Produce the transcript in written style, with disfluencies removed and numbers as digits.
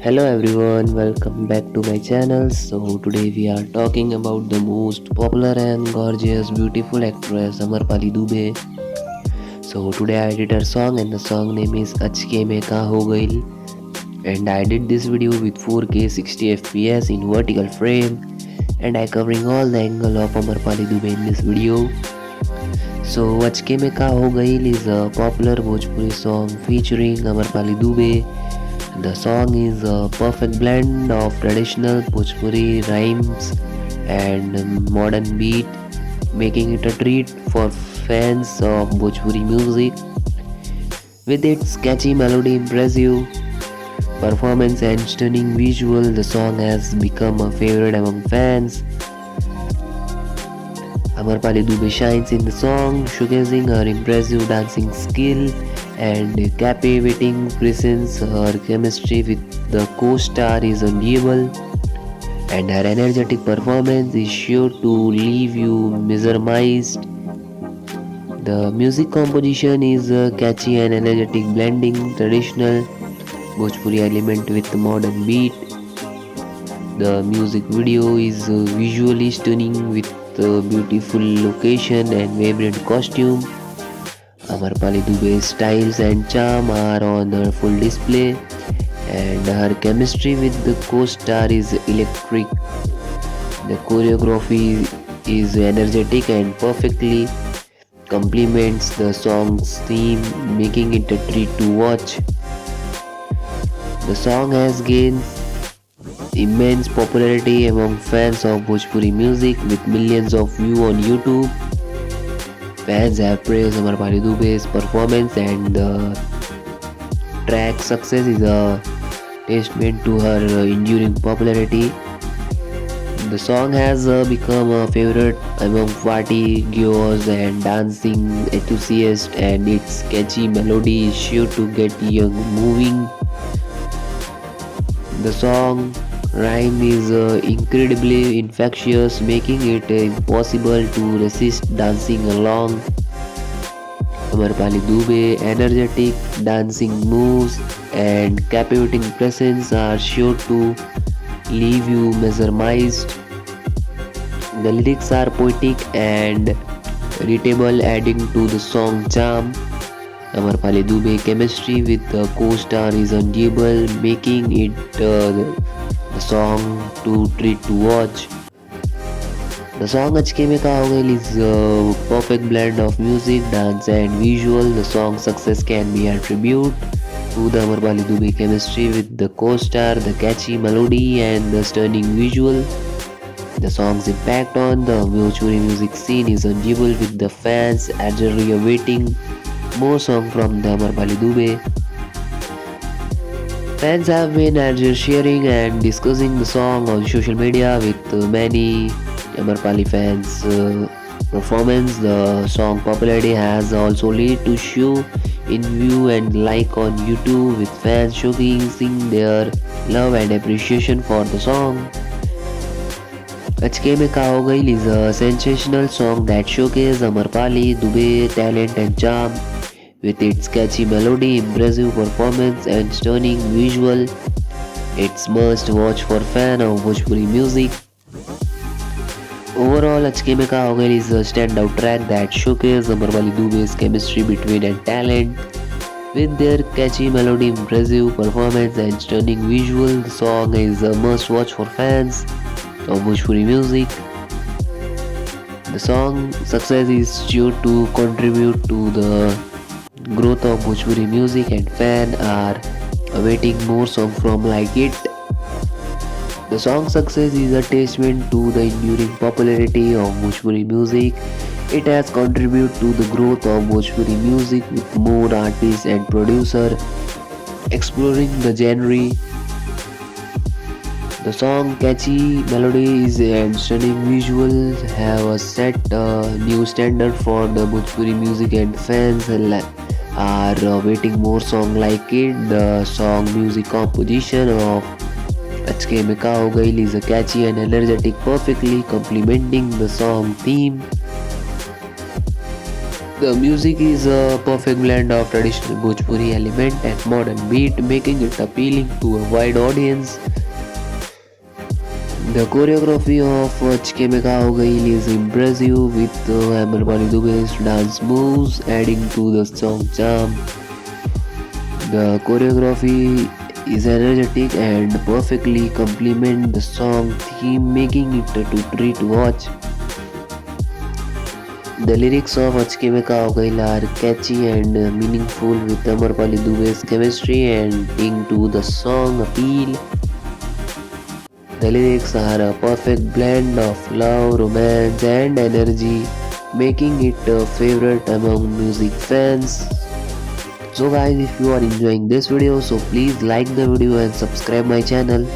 Hello everyone, welcome back to my channel. So today we are talking about the most popular and gorgeous beautiful actress Amarpali Dubey. So today I did her song and the song name is Achke Mein Ka Ho Gail, and I did this video with 4K 60 FPS in vertical frame, and I covering all the angle of Amarpali Dubey in this video. So Achke Mein Ka Ho Gail is a popular Bhojpuri song featuring Amarpali Dubey. The song is a perfect blend of traditional Bhojpuri rhymes and modern beat, making it a treat for fans of Bhojpuri music. With its catchy melody, impressive performance, and stunning visual, the song has become a favorite among fans. Amarpali Dubey shines in the song, showcasing her impressive dancing skill and captivating presence. Her chemistry with the co-star is undeniable, and her energetic performance is sure to leave you mesmerized. The music composition is catchy and energetic, blending traditional Bhojpuri element with modern beat. The music video is visually stunning with beautiful location and vibrant costume. Amarpali Dubey's styles and charm are on her full display, and her chemistry with the co-star is electric. The choreography is energetic and perfectly complements the song's theme, making it a treat to watch. The song has gained immense popularity among fans of Bhojpuri music with millions of views on YouTube. Fans have praised Amarpali Dubey's performance, and the track's success is a testament to her enduring popularity. The song has become a favorite among party goers and dancing enthusiasts, and its catchy melody is sure to get young moving. The song rhyme is incredibly infectious, making it impossible to resist dancing along. Amarpali Dubey energetic dancing moves and captivating presence are sure to leave you mesmerized. The lyrics are poetic and readable, adding to the song charm. Amarpali Dubey chemistry with the co-star is undeniable, making it the song to treat to watch. The song Achke Mein Ka Ho Gail is a perfect blend of music, dance and visual. The song's success can be attributed to the Amarpali Dubey chemistry with the co-star, the catchy melody and the stunning visual. The song's impact on the Bhojpuri music scene is undeniable, with the fans eagerly awaiting more songs from the Amarpali Dubey. Fans have been sharing and discussing the song on social media, with many Amarpali fans' performance. The song popularity has also led to show in view and like on YouTube, with fans showcasing their love and appreciation for the song. Achke Mein Ka Ho Gail is a sensational song that showcases Amarpali Dubey talent and charm. With its catchy melody, impressive performance and stunning visual, it's must watch for fan of Bhojpuri music. Overall, Achke Mein Ka Ho Gail is a standout track that showcases Amarpali Dubey's chemistry between and talent. With their catchy melody, impressive performance and stunning visual, the song is a must watch for fans of Bhojpuri music. The song success is sure to contribute to the growth of Bhojpuri music, and fans are awaiting more songs from like it. The song's success is a testament to the enduring popularity of Bhojpuri music. It has contributed to the growth of Bhojpuri music, with more artists and producers exploring the genre. The song catchy melodies and stunning visuals have set a new standard for the Bhojpuri music, and fans are awaiting more songs like it. The song music composition of Achke Mein Ka Ho Gail is a catchy and energetic, perfectly complementing the song theme. The music is a perfect blend of traditional Bhojpuri element and modern beat, making it appealing to a wide audience. The choreography of Chke Mein Ka Ho Gayi is impressive with Amrapali Dube's dance moves adding to the song charm. The choreography is energetic and perfectly complement the song theme, making it a treat to watch. The lyrics of Achke Mein Ka Ho Gayi are catchy and meaningful with Amrapali Dube's chemistry and to the song appeal. The lyrics are a perfect blend of love, romance, and energy, making it a favorite among music fans. So guys, if you are enjoying this video, so please like the video and subscribe my channel.